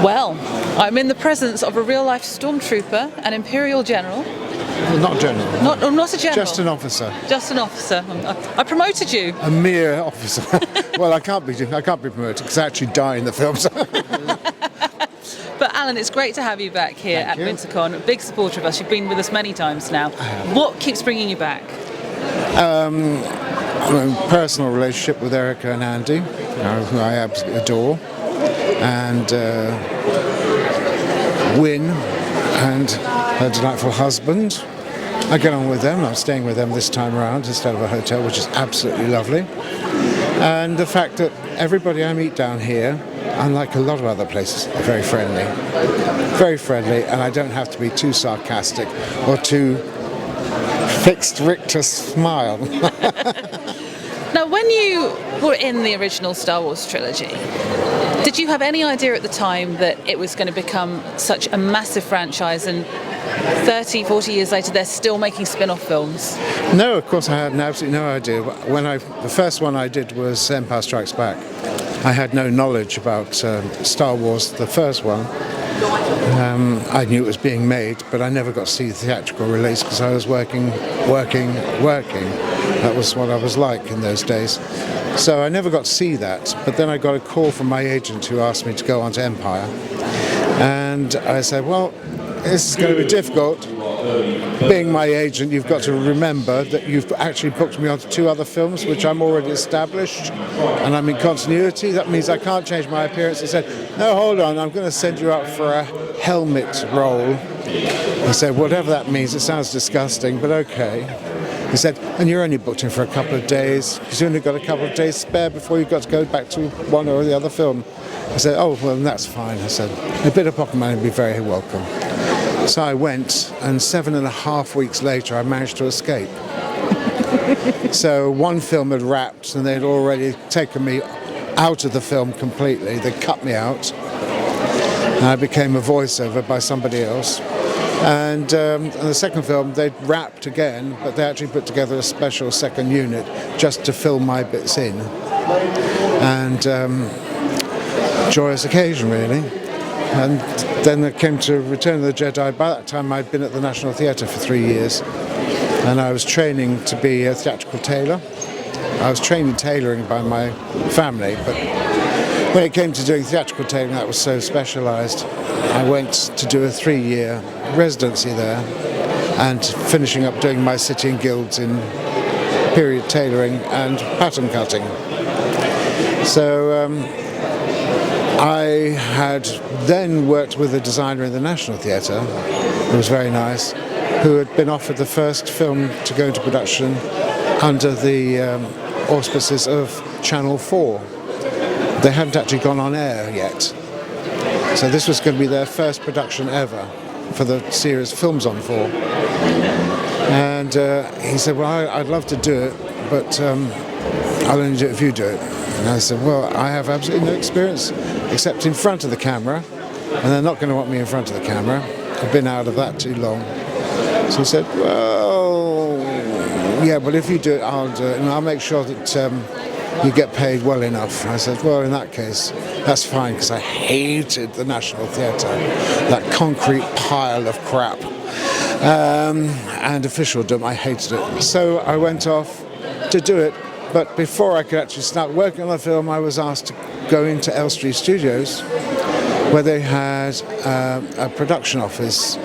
Well, I'm in the presence of a real-life stormtrooper, an Imperial General. Not general. Not a general. Just an officer. Just an officer. I promoted you. A mere officer. Well, I can't be promoted because I actually die in the films. But Alan, it's great to have you back here at Wyntercon. A big supporter of us. You've been with us many times now. What keeps bringing you back? A personal relationship with Erica and Andy, who I absolutely adore, and Wyn and her delightful husband. I get on with them. I'm staying with them this time around instead of a hotel, which is absolutely lovely. And the fact that everybody I meet down here, unlike a lot of other places, are very friendly. Very friendly, and I don't have to be too sarcastic or too fixed Richter smile. Now, when you were in the original Star Wars trilogy, did you have any idea at the time that it was going to become such a massive franchise and 30, 40 years later they're still making spin-off films? No, of course I had absolutely no idea. The first one I did was Empire Strikes Back. I had no knowledge about Star Wars, the first one. I knew it was being made, but I never got to see the theatrical release because I was working. That was what I was like in those days. So I never got to see that, but then I got a call from my agent who asked me to go on to Empire. And I said, well, this is going to be difficult. Being my agent, you've got to remember that you've actually booked me onto 2 other films, which I'm already established, and I'm in continuity. That means I can't change my appearance. He said, no, hold on, I'm going to send you out for a helmet role. I said, whatever that means, it sounds disgusting, but okay. He said, and you're only booked in for a couple of days. You've only got a couple of days spare before you've got to go back to one or the other film. I said, oh, well, that's fine. I said, a bit of pocket money would be very welcome. So I went, and 7.5 weeks later, I managed to escape. So one film had wrapped, and they'd already taken me out of the film completely. They cut me out, and I became a voiceover by somebody else. And the second film, they'd wrapped again, but they actually put together a special second unit just to fill my bits in. And joyous occasion, really. And then it came to Return of the Jedi. By that time, I'd been at the National Theatre for 3 years, and I was training to be a theatrical tailor. I was trained in tailoring by my family, but when it came to doing theatrical tailoring, that was so specialised. I went to do a 3-year residency there, and finishing up doing my city and guilds in period tailoring and pattern cutting. So I had then worked with a designer in the National Theatre, who was very nice, who had been offered the first film to go into production under the auspices of Channel 4. They hadn't actually gone on air yet. So this was going to be their first production ever for the series Films on 4. And he said, well, I'd love to do it, but I'll only do it if you do it. And I said, well, I have absolutely no experience except in front of the camera, and they're not going to want me in front of the camera. I've been out of that too long. So he said, well, yeah, but if you do it, I'll do it, and I'll make sure that you get paid well enough. I said, well, in that case, that's fine, because I hated the National Theatre, that concrete pile of crap. And officialdom, I hated it. So I went off to do it. But before I could actually start working on the film, I was asked to go into Elstree Studios, where they had a production office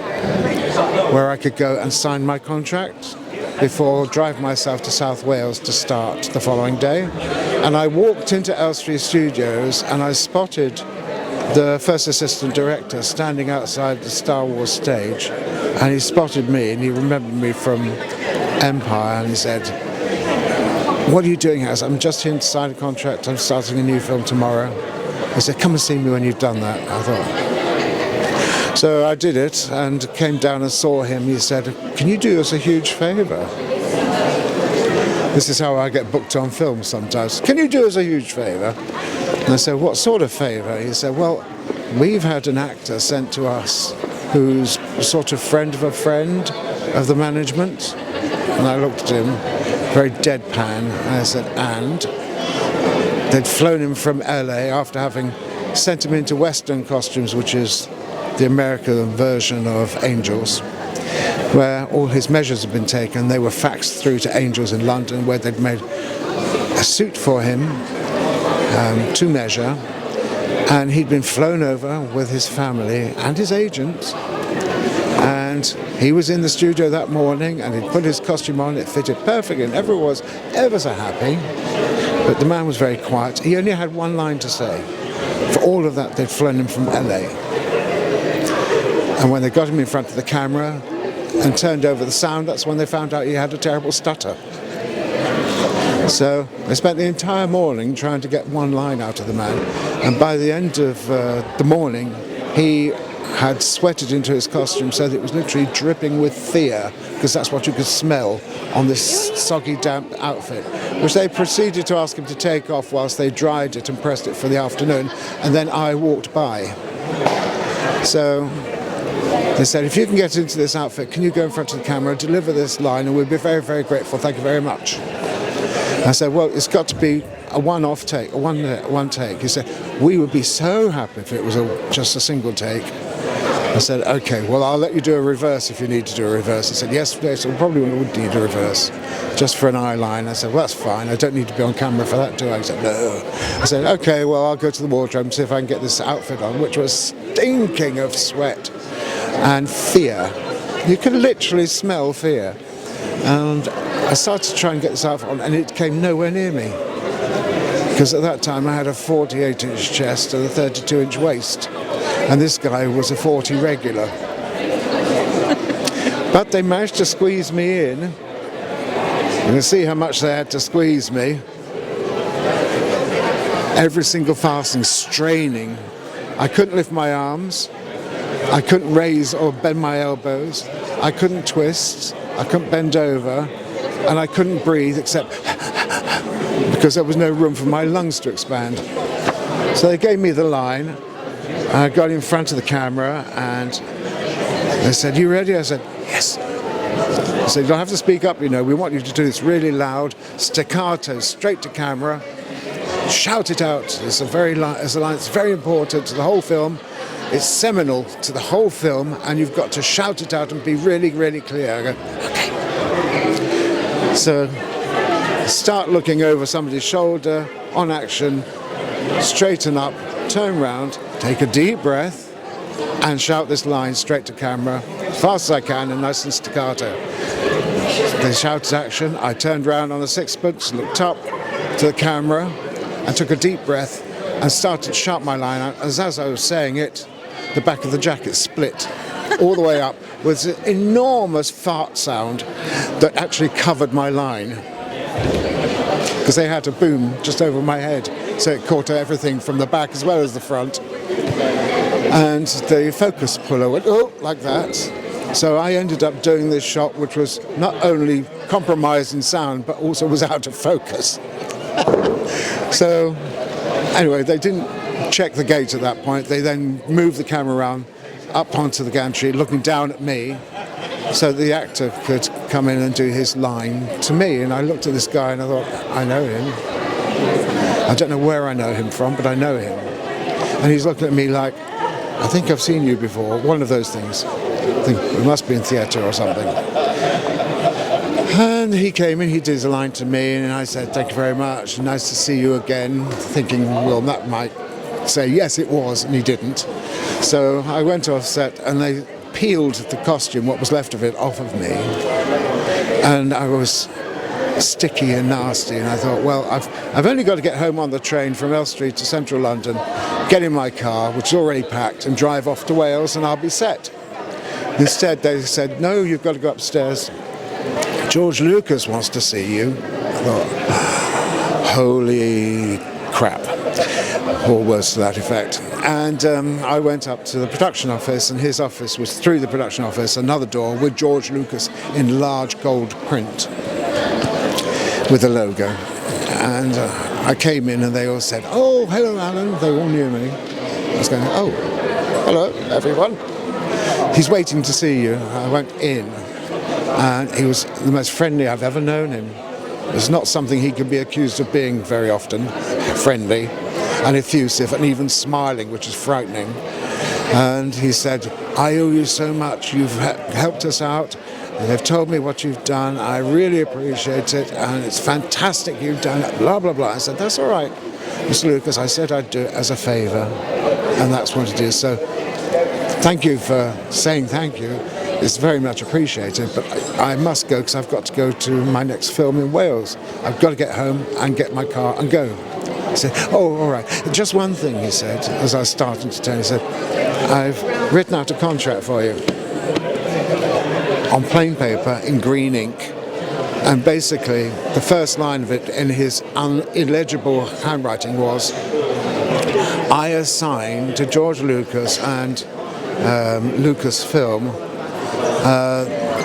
where I could go and sign my contract before driving myself to South Wales to start the following day. And I walked into Elstree Studios and I spotted the first assistant director standing outside the Star Wars stage, and he spotted me and he remembered me from Empire, and he said, what are you doing here? I said, I'm just here to sign a contract. I'm starting a new film tomorrow. He said, come and see me when you've done that. I thought. So I did it and came down and saw him. He said, can you do us a huge favour? This is how I get booked on film sometimes. Can you do us a huge favour? And I said, what sort of favour? He said, well, we've had an actor sent to us who's a sort of friend of a friend of the management. And I looked at him, very deadpan, and I said, and? They'd flown him from LA after having sent him into Western costumes, which is the American version of Angels, where all his measures had been taken. They were faxed through to Angels in London, where they'd made a suit for him to measure, and he'd been flown over with his family and his agent, and he was in the studio that morning, and he'd put his costume on. It fitted perfectly, and everyone was ever so happy. But the man was very quiet. He only had one line to say. For all of that, they'd flown him from LA. And when they got him in front of the camera and turned over the sound, that's when they found out he had a terrible stutter. So they spent the entire morning trying to get one line out of the man. And by the end of the morning, he had sweated into his costume so that it was literally dripping with fear, because that's what you could smell on this soggy, damp outfit, which they proceeded to ask him to take off whilst they dried it and pressed it for the afternoon, and then I walked by. So they said, if you can get into this outfit, can you go in front of the camera, deliver this line, and we'd be very, very grateful. Thank you very much. I said, well, it's got to be a one-off take, a one take. He said, we would be so happy if it was just a single take. I said, okay, well, I'll let you do a reverse if you need to do a reverse. He said, yes, we probably would need a reverse, just for an eye line. I said, well, that's fine. I don't need to be on camera for that, do I? He said, no. I said, okay, well, I'll go to the wardrobe and see if I can get this outfit on, which was stinking of sweat and fear. You could literally smell fear. And I started to try and get this outfit on, and it came nowhere near me. Because at that time I had a 48-inch chest and a 32-inch waist. And this guy was a 40 regular. But they managed to squeeze me in. You can see how much they had to squeeze me. Every single fastening straining. I couldn't lift my arms. I couldn't raise or bend my elbows. I couldn't twist. I couldn't bend over. And I couldn't breathe except because there was no room for my lungs to expand. So they gave me the line. I got in front of the camera and they said, you ready? I said, yes. They said, you don't have to speak up, you know, we want you to do this really loud, staccato, straight to camera, shout it out. It's a line that's very important to the whole film. It's seminal to the whole film, and you've got to shout it out and be really, really clear. I go, okay. So start looking over somebody's shoulder, on action, straighten up, turn round, take a deep breath, and shout this line straight to camera, as fast as I can and nice and staccato. They shouted action. I turned round on the sixpence, looked up to the camera, and took a deep breath and started to shout my line out. As I was saying it, the back of the jacket split all the way up with an enormous fart sound that actually covered my line, because they had a boom just over my head, so it caught everything from the back as well as the front. And the focus puller went, oh, like that. So I ended up doing this shot, which was not only compromised in sound, but also was out of focus. So anyway, they didn't check the gate at that point. They then moved the camera around up onto the gantry, looking down at me, so the actor could come in and do his line to me. And I looked at this guy and I thought, I know him. I don't know where I know him from, but I know him. And he's looking at me like, I think I've seen you before, one of those things. I think it must be in theatre or something. And he came in, he did a line to me, and I said, thank you very much, nice to see you again, thinking, well, that might say, yes, it was, and he didn't. So I went off set, and they peeled the costume, what was left of it, off of me. And I was sticky and nasty, and I thought, well, I've only got to get home on the train from Elstree to central London, get in my car, which is already packed, and drive off to Wales, and I'll be set. Instead, they said, no, you've got to go upstairs. George Lucas wants to see you. I thought, holy crap, or words to that effect. And I went up to the production office, and his office was through the production office, another door with George Lucas in large gold print with the logo. And I came in and they all said, oh, hello, Alan. They all knew me. I was going, oh, hello, everyone. He's waiting to see you. I went in, and he was the most friendly I've ever known him. It's not something he could be accused of being very often, friendly. and effusive and even smiling, which is frightening. And he said, I owe you so much. You've helped us out. And they've told me what you've done. I really appreciate it. And it's fantastic you've done it. Blah, blah, blah. I said, that's all right, Mr. Lucas. I said I'd do it as a favour. And that's what it is. So thank you for saying thank you. It's very much appreciated. But I must go because I've got to go to my next film in Wales. I've got to get home and get my car and go. He said, oh, all right. Just one thing, he said, as I was starting to tell, he said, I've written out a contract for you on plain paper in green ink. And basically, the first line of it in his illegible handwriting was, I assign to George Lucas and Lucasfilm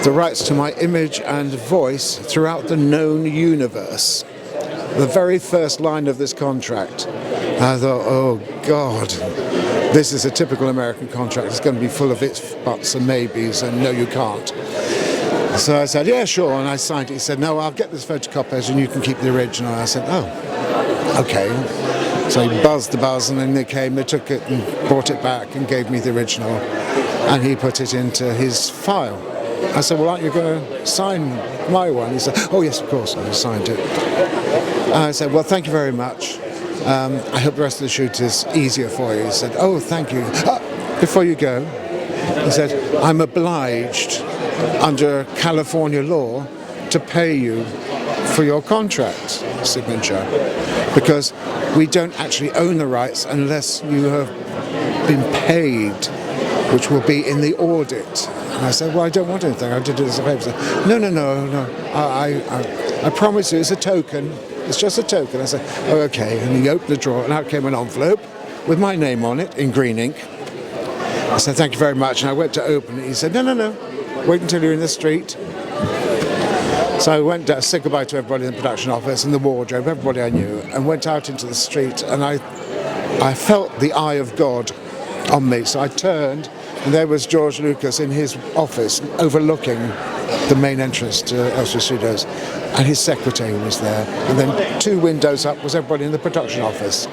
the rights to my image and voice throughout the known universe. The very first line of this contract. I thought, oh God, this is a typical American contract. It's going to be full of ifs, buts and maybes and no you can't. So I said, yeah, sure, and I signed it. He said, no, I'll get this photocopies and you can keep the original. I said, oh, okay. So he buzzed the buzz and then they came, they took it and brought it back and gave me the original and he put it into his file. I said, well, aren't you going to sign my one? He said, oh yes, of course, I signed it. I said, well, thank you very much. I hope the rest of the shoot is easier for you. He said, oh, thank you. Before you go, he said, I'm obliged under California law to pay you for your contract signature because we don't actually own the rights unless you have been paid, which will be in the audit. And I said, well, I don't want anything. I did it as a favour. No. I promise you, it's a token. It's just a token. I said, oh, okay. And he opened the drawer, and out came an envelope with my name on it in green ink. I said, thank you very much. And I went to open it. He said, no. Wait until you're in the street. So I went to say goodbye to everybody in the production office and the wardrobe, everybody I knew, and went out into the street. And I felt the eye of God on me. So I turned, and there was George Lucas in his office overlooking the main entrance to Elstree Studios, and his secretary was there. And then 2 windows up was everybody in the production office,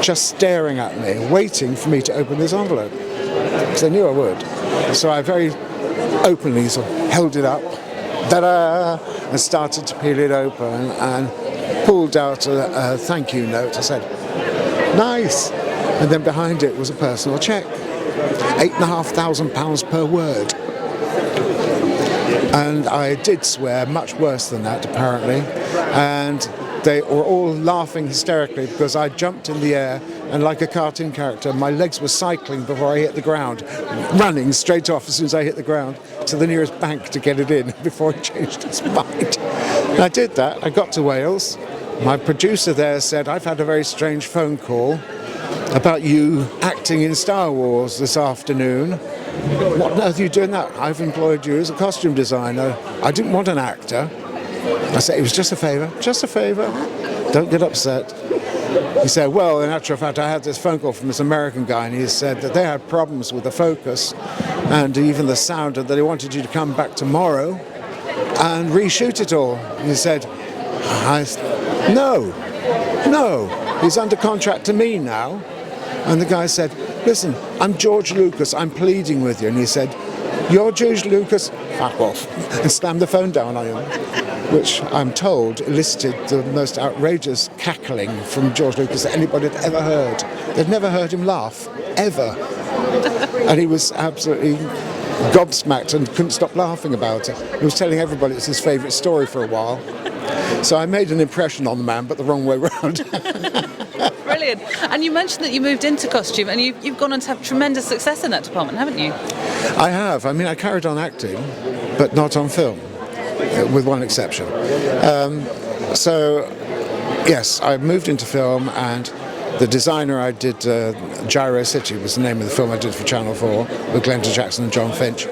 just staring at me, waiting for me to open this envelope, because they knew I would. So I very openly sort of held it up, ta-da, and started to peel it open and pulled out a thank you note. I said, nice. And then behind it was a personal cheque, £8,500 per word. And I did swear much worse than that, apparently. And they were all laughing hysterically because I jumped in the air and, like a cartoon character, my legs were cycling before I hit the ground, running straight off as soon as I hit the ground to the nearest bank to get it in before it changed its mind. And I did that. I got to Wales. My producer there said, I've had a very strange phone call about you acting in Star Wars this afternoon. What on earth are you doing that? I've employed you as a costume designer. I didn't want an actor. I said, it was just a favour, don't get upset. He said, well, in actual fact, I had this phone call from this American guy, and he said that they had problems with the focus and even the sound, and that he wanted you to come back tomorrow and reshoot it all. And he said, no, he's under contract to me now. And the guy said, listen, I'm George Lucas, I'm pleading with you. And he said, you're George Lucas? Fuck off. And slammed the phone down on him, which I'm told elicited the most outrageous cackling from George Lucas that anybody had ever heard. They'd never heard him laugh, ever. And he was absolutely gobsmacked and couldn't stop laughing about it. He was telling everybody it was his favourite story for a while. So I made an impression on the man, but the wrong way round. Brilliant. And you mentioned that you moved into costume, and you've gone on to have tremendous success in that department, haven't you? I have. I mean, I carried on acting, but not on film, with one exception. So, yes, I moved into film, and the designer I did, Gyro City was the name of the film I did for Channel 4 with Glenda Jackson and John Finch.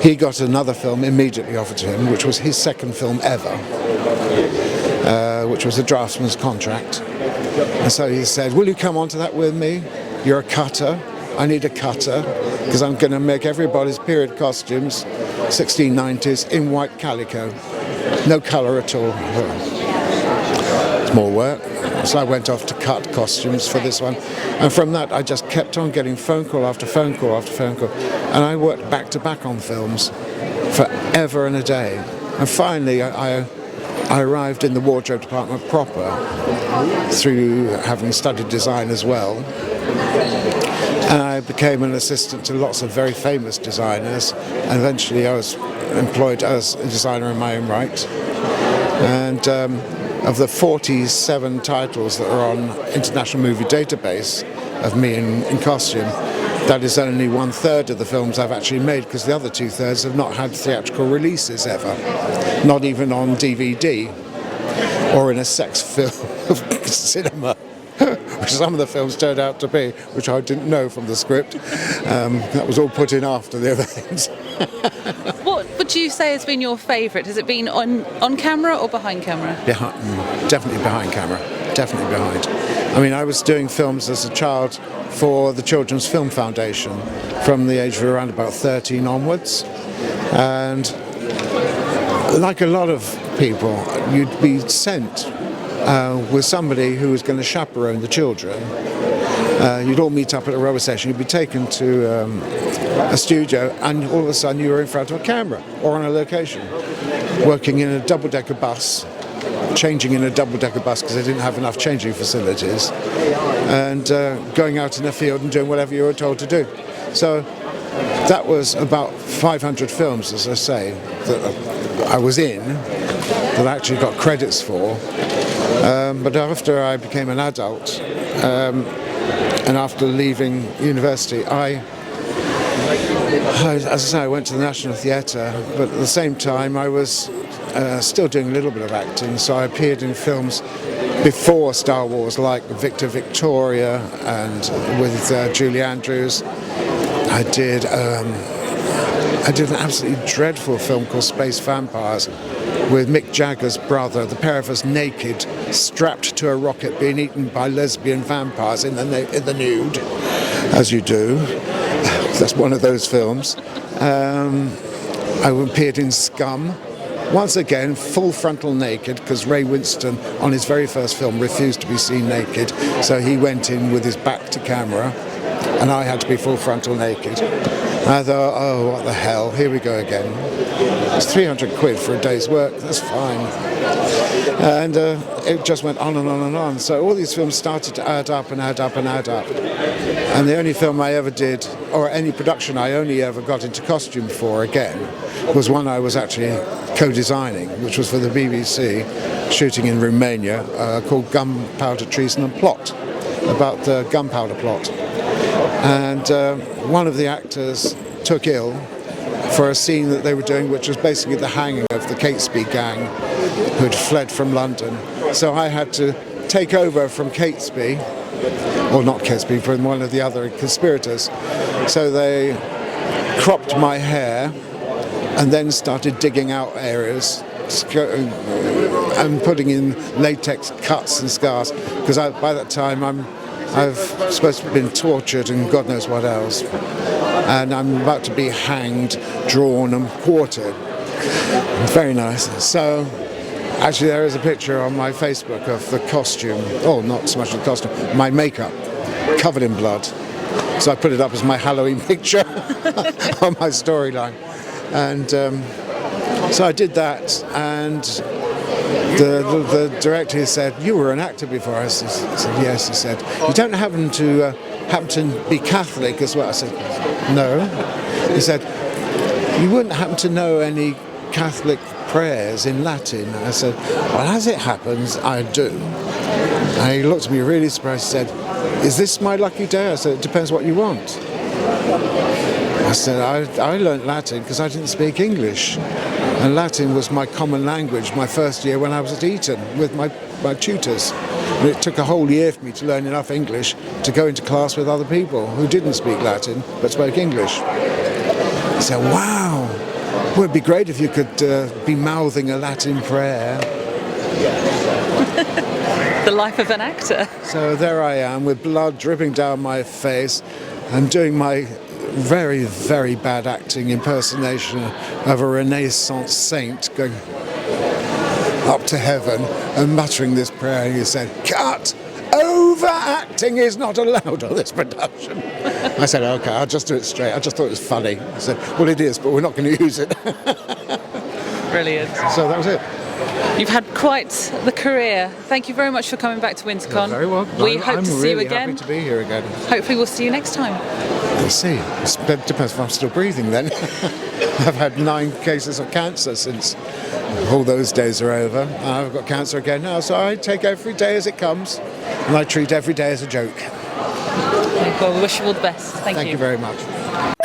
He got another film immediately offered to him, which was his second film ever, which was a draftsman's contract. And so he said, will you come on to that with me? You're a cutter. I need a cutter because I'm going to make everybody's period costumes, 1690s, in white calico. No colour at all. It's more work. So I went off to cut costumes for this one. And from that, I just kept on getting phone call after phone call after phone call. And I worked back to back on films forever and a day. And finally, I arrived in the wardrobe department proper through having studied design as well. And I became an assistant to lots of very famous designers. And eventually I was employed as a designer in my own right. And of the 47 titles that are on International Movie Database of me in costume, that is only 1/3 of the films I've actually made, because the other 2/3 have not had theatrical releases ever, not even on DVD or in a sex film cinema, which some of the films turned out to be, which I didn't know from the script. That was all put in after the event. What would you say has been your favourite? Has it been on camera or behind camera? Definitely behind camera. Definitely behind. I mean, I was doing films as a child for the Children's Film Foundation from the age of around about 13 onwards. And like a lot of people, you'd be sent with somebody who was going to chaperone the children. You'd all meet up at a railway station. You'd be taken to a studio, and all of a sudden you were in front of a camera or on a location, working in a double-decker bus, changing in a double-decker bus because they didn't have enough changing facilities, and going out in the field and doing whatever you were told to do. So that was about 500 films, as I say, that I was in, that I actually got credits for. But after I became an adult, and after leaving university, as I say, I went to the National Theatre, but at the same time I was still doing a little bit of acting, so I appeared in films before Star Wars, like Victor Victoria and with Julie Andrews. I did an absolutely dreadful film called Space Vampires with Mick Jagger's brother, the pair of us naked, strapped to a rocket, being eaten by lesbian vampires in the nude, as you do. That's one of those films. I appeared in Scum. Once again, full frontal naked, because Ray Winston, on his very first film, refused to be seen naked, so he went in with his back to camera, and I had to be full frontal naked. I thought, oh, what the hell, here we go again. It's 300 quid for a day's work, that's fine. And it just went on and on and on. So all these films started to add up and add up and add up. And the only film I ever did, or any production I only ever got into costume for again, was one I was actually co-designing, which was for the BBC, shooting in Romania, called Gunpowder, Treason and Plot, about the gunpowder plot. And one of the actors took ill for a scene that they were doing, which was basically the hanging of the Catesby gang who'd fled from London. So I had to take over from Catesby, or not Catesby, from one of the other conspirators. So they cropped my hair and then started digging out areas and putting in latex cuts and scars, because by that time I've supposed to have been tortured and God knows what else. And I'm about to be hanged, drawn and quartered. Very nice. So actually there is a picture on my Facebook of the costume, oh, not so much the costume, my makeup, covered in blood. So I put it up as my Halloween picture on my storyline. And so I did that, and the director said, "You were an actor before." I said, "Yes." He said, "You don't happen to be Catholic as well?" I said, "No." He said, "You wouldn't happen to know any Catholic prayers in Latin?" I said, "Well, as it happens, I do." And he looked at me really surprised. He said, "Is this my lucky day?" I said, "It depends what you want." I said, I learnt Latin because I didn't speak English. And Latin was my common language my first year when I was at Eton with my tutors. And it took a whole year for me to learn enough English to go into class with other people who didn't speak Latin but spoke English. I said, wow, well, it'd be great if you could be mouthing a Latin prayer. The life of an actor. So there I am with blood dripping down my face and doing my very, very bad acting impersonation of a Renaissance saint going up to heaven and muttering this prayer. And he said, "Cut!" overacting is not allowed on this production. I said, okay, I'll just do it straight. I just thought it was funny. I said, well, it is, but we're not going to use it. Brilliant. So that was it. You've had quite the career. Thank you very much for coming back to Wyntercon. Very well. We hope to see you again. I'm really happy to be here again. Hopefully we'll see you next time. We'll see. It depends if I'm still breathing then. I've had 9 cases of cancer since all those days are over. I've got cancer again now, so I take every day as it comes, and I treat every day as a joke. Well, we wish you all the best. Thank you. Thank you very much.